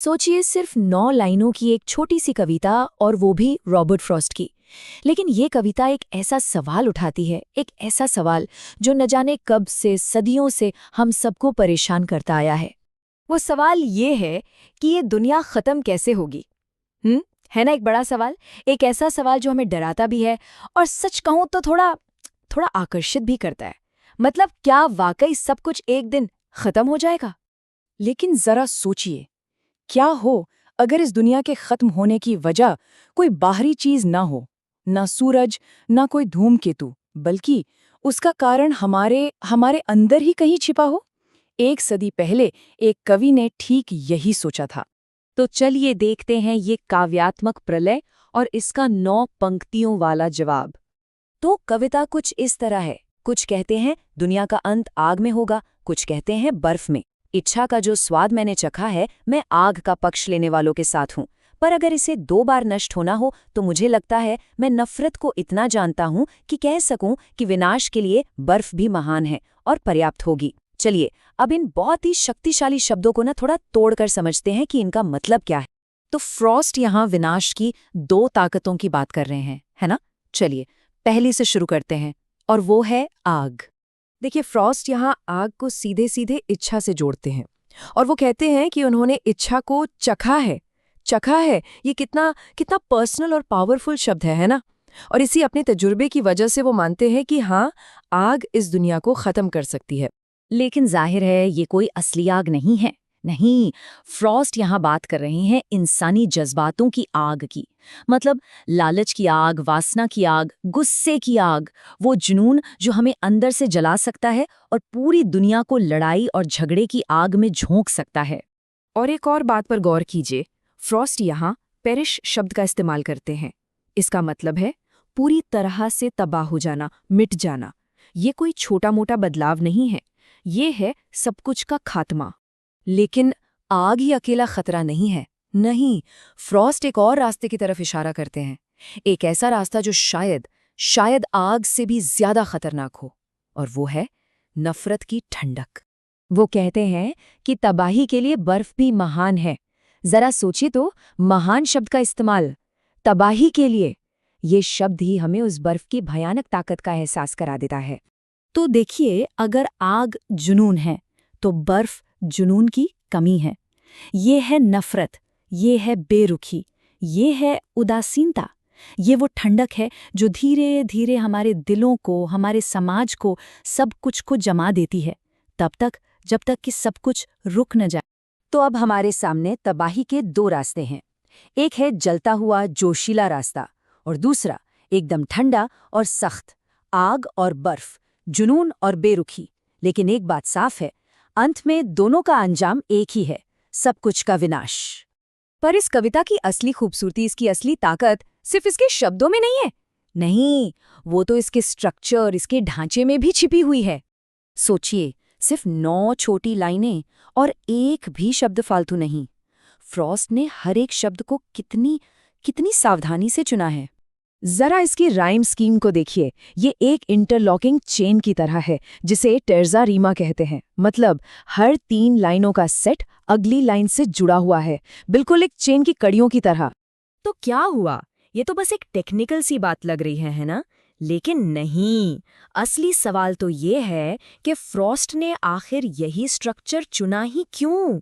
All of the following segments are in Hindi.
सोचिए, सिर्फ 9 लाइनों की एक छोटी सी कविता, और वो भी रॉबर्ट फ्रॉस्ट की। लेकिन ये कविता एक ऐसा सवाल उठाती है, एक ऐसा सवाल जो न जाने कब से, सदियों से हम सबको परेशान करता आया है। वो सवाल ये है कि ये दुनिया खत्म कैसे होगी। है ना, एक बड़ा सवाल। एक ऐसा सवाल जो हमें डराता भी है, और सच कहूं तो थोड़ा थोड़ा आकर्षित भी करता है। मतलब, क्या वाकई सब कुछ एक दिन खत्म हो जाएगा? लेकिन जरा सोचिए, क्या हो अगर इस दुनिया के खत्म होने की वजह कोई बाहरी चीज ना हो, ना सूरज, ना कोई धूमकेतु, बल्कि उसका कारण हमारे हमारे अंदर ही कहीं छिपा हो। एक सदी पहले एक कवि ने ठीक यही सोचा था। तो चलिए देखते हैं ये काव्यात्मक प्रलय और इसका 9 पंक्तियों वाला जवाब। तो कविता कुछ इस तरह है। कुछ कहते हैं दुनिया का अंत आग में होगा, कुछ कहते हैं बर्फ में। इच्छा का जो स्वाद मैंने चखा है, मैं आग का पक्ष लेने वालों के साथ हूँ। पर अगर इसे 2 बार नष्ट होना हो तो मुझे लगता है मैं नफरत को इतना जानता हूँ कि कह सकूं कि विनाश के लिए बर्फ भी महान है और पर्याप्त होगी। चलिए, अब इन बहुत ही शक्तिशाली शब्दों को थोड़ा तोड़कर समझते हैं कि इनका मतलब क्या है। तो फ्रॉस्ट यहाँ विनाश की 2 ताकतों की बात कर रहे हैं, है ना? चलिए, पहली से शुरू करते हैं, और वो है आग। देखिए, फ्रॉस्ट यहाँ आग को सीधे सीधे इच्छा से जोड़ते हैं, और वो कहते हैं कि उन्होंने इच्छा को चखा है। चखा है, ये कितना कितना पर्सनल और पावरफुल शब्द है ना? और इसी अपने तजुर्बे की वजह से वो मानते हैं कि हाँ, आग इस दुनिया को खत्म कर सकती है। लेकिन जाहिर है ये कोई असली आग नहीं है। नहीं, फ्रॉस्ट यहाँ बात कर रहे हैं इंसानी जज्बातों की आग की। मतलब, लालच की आग, वासना की आग, गुस्से की आग, वो जुनून जो हमें अंदर से जला सकता है और पूरी दुनिया को लड़ाई और झगड़े की आग में झोंक सकता है। और एक और बात पर गौर कीजिए, फ्रॉस्ट यहाँ पेरिश शब्द का इस्तेमाल करते हैं। इसका मतलब है पूरी तरह से तबाह हो जाना, मिट जाना। ये कोई छोटा मोटा बदलाव नहीं है, ये है सब कुछ का खात्मा। लेकिन आग ही अकेला खतरा नहीं है। नहीं, फ्रॉस्ट एक और रास्ते की तरफ इशारा करते हैं। एक ऐसा रास्ता जो शायद शायद आग से भी ज्यादा खतरनाक हो, और वो है नफरत की ठंडक। वो कहते हैं कि तबाही के लिए बर्फ भी महान है। जरा सोचिए तो, महान शब्द का इस्तेमाल तबाही के लिए। ये शब्द ही हमें उस बर्फ की भयानक ताकत का एहसास करा देता है। तो देखिए, अगर आग जुनून है तो बर्फ जुनून की कमी है। ये है नफरत, ये है बेरुखी, ये है उदासीनता। ये वो ठंडक है जो धीरे धीरे हमारे दिलों को, हमारे समाज को, सब कुछ को जमा देती है, तब तक जब तक कि सब कुछ रुक न जाए। तो अब हमारे सामने तबाही के 2 रास्ते हैं। एक है जलता हुआ जोशीला रास्ता, और दूसरा एकदम ठंडा और सख्त, आग और बर्फ, जुनून और बेरुखी। लेकिन एक बात साफ है, अंत में दोनों का अंजाम एक ही है, सब कुछ का विनाश। पर इस कविता की असली खूबसूरती, इसकी असली ताकत सिर्फ इसके शब्दों में नहीं है। नहीं, वो तो इसके स्ट्रक्चर, इसके ढांचे में भी छिपी हुई है। सोचिए, सिर्फ 9 छोटी लाइनें और एक भी शब्द फालतू नहीं। फ्रॉस्ट ने हर एक शब्द को कितनी कितनी सावधानी से चुना है। जरा इसकी राइम स्कीम को देखिए। ये एक इंटरलॉकिंग चेन की तरह है, जिसे टेर्जा रीमा कहते हैं। मतलब, हर 3 लाइनों का सेट अगली लाइन से जुड़ा हुआ है, बिल्कुल एक चेन की कड़ियों की तरह। तो क्या हुआ? ये तो बस एक टेक्निकल सी बात लग रही है ना? लेकिन नहीं, असली सवाल तो ये है कि फ्रॉस्ट ने आखिर यही स्ट्रक्चर चुना ही क्यों?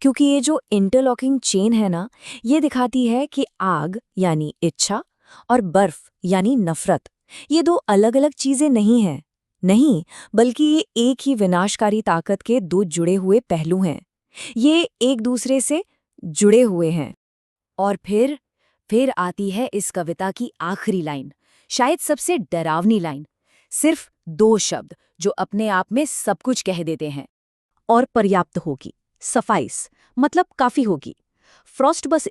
क्योंकि ये जो इंटरलॉकिंग चेन है ना, ये दिखाती है कि आग यानी इच्छा और बर्फ यानी नफरत, ये 2 अलग-अलग चीजें नहीं हैं। नहीं, बल्कि ये एक ही विनाशकारी ताकत के 2 जुड़े हुए पहलू हैं। ये एक दूसरे से जुड़े हुए हैं। और फिर आती है इस कविता की आखिरी लाइन, शायद सबसे डरावनी लाइन। सिर्फ 2 शब्द जो अपने आप में सब कुछ कह देते हैं। और पर्याप्त होगी, सफाइस, मतलब काफी होगी। फ्रॉस्ट बस